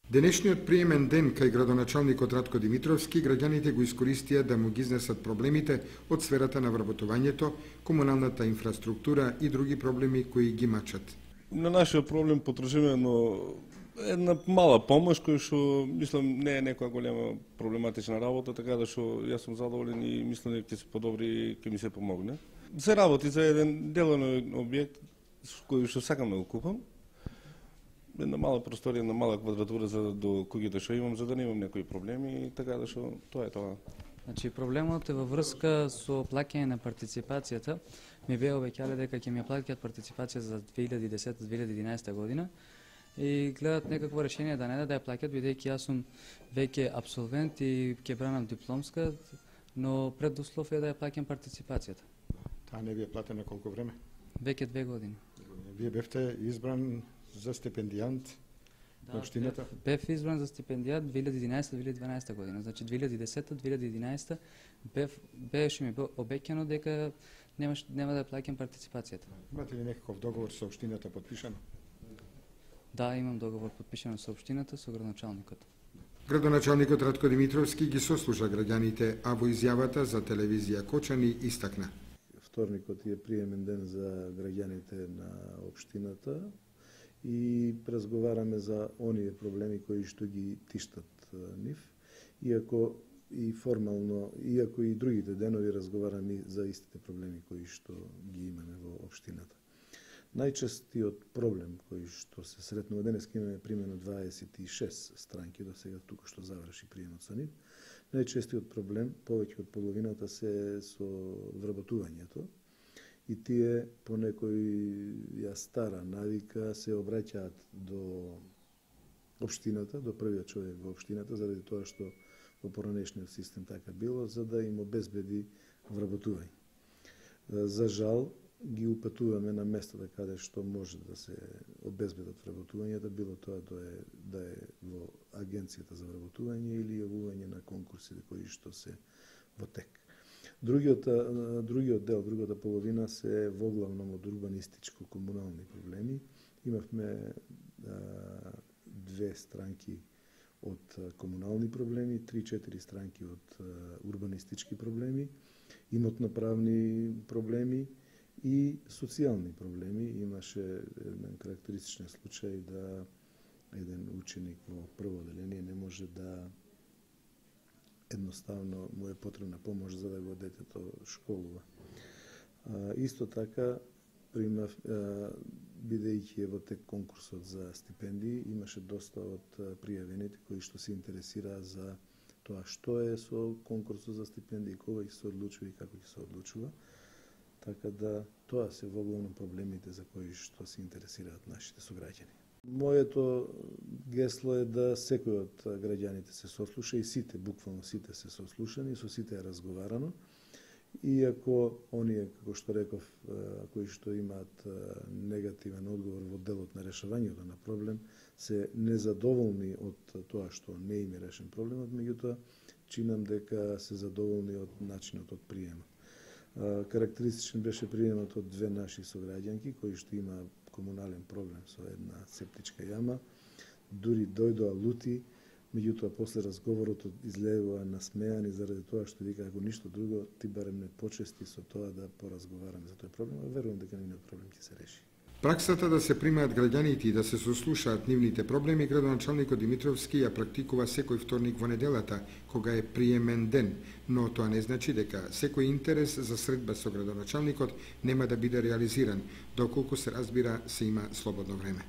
Денешниот приемен ден кај градоначалникот Радко Димитровски, граѓаните го искористија да му ги изнесат проблемите од сферата на вработувањето, комуналната инфраструктура и други проблеми кои ги мачат. На нашиот проблем потребуваме една мала помош која што мислам не е некоја голема проблематична работа, така да што јас сум задоволен и мислам дека ќе се подобри и ќе ми се помогне. Се работи за еден делен објект кој што сакам да го купам. Една мала просторија, една мала квадратура за до куќите што имам, за да немам некои проблеми, така да што тоа е тоа. Значи проблемот е во врска со плаќање на партиципацијата. Ми беа обеќале дека ќе ми ја платат партиципација за 2010-2011 година и гледат некакво решение да не да ја плаќат, бидејќи јас сум веќе абсолвент и ќе бранам дипломска, но предуслов е да ја плаќам партиципацијата. Таа не ви е платена колку време? Веќе 2 години. Вие бевте избран за стипендијант на општината? Бев избран за стипендијат 2011-2012 година. Значи 2010-2011 беше ми обеќано дека нема да плаќам партиципацијата. Имате ли некаков договор со општината подпишан? Да, имам договор подпишан со општината, со градоначалникот. Градоначалникот Радко Димитровски ги сослуша граѓаните, а во изјавата за телевизија Кочани истакна. Вторникот е приемен ден за граѓаните на општината и разговараме за оние проблеми кои што ги тиштат нив, иако и формално, иако и другите денови разговараме за истите проблеми кои што ги имаме во општината. Најчестиот проблем кој што се сретнува денес, имаме примерно 26 странки, до сега тука што заврши приемот со нив. Најчестиот проблем, повеќе од половината се со вработувањето, и тие по некоја стара навика се обраќаат до општината, до првиот човек во општината, заради тоа што во поранешниот систем така било, за да им обезбеди вработување. За жал, ги упатуваме на местата каде што може да се обезбедат вработувањата, било тоа да е во Агенцијата за вработување или јавување на конкурсите кои што се во тек. Другиот дел, другата половина се воглавном од урбанистичко-комунални проблеми. Имавме 2 странки од комунални проблеми, 3-4 странки од урбанистички проблеми, имотно-правни проблеми и социјални проблеми. Имаше еден карактеристичен случај да еден ученик во прво оделение не може да едноставно му е потребна помош за да го детето школува. Исто така, бидејќи е во тек конкурсот за стипендии, имаше доста од пријавените кои што се интересира за тоа што е со конкурсот за стипендии, кога ќе се одлучува и како ќе се одлучува. Така да тоа се воглавно проблемите за кои што се интересираат нашите сограѓани. Моето гесло е да секој од граѓаните се сослуша и сите, буквално сите се сослушани, со сите е разговарано. Иако оние, како што реков, кои што имаат негативен одговор во делот на решавањето на проблем, се незадоволни од тоа што не им е решен проблемот, меѓутоа чинам дека се задоволни од начинот од приемот. Карактеристичен беше приемот од 2 наши сограѓанки кои што има комунален проблем со една септичка јама, дури дојдоа лути, меѓутоа после разговорот излегува насмеани заради тоа што вика ако ништо друго ти барем не почести со тоа да поразговараме за тој проблем, а верувам дека нивниот проблем ќе се реши. Праксата да се примаат граѓаните и да се сослушаат нивните проблеми, градоначалникот Димитровски ја практикува секој вторник во неделата, кога е приемен ден, но тоа не значи дека секој интерес за средба со градоначалникот нема да биде реализиран, доколку се разбира се има слободно време.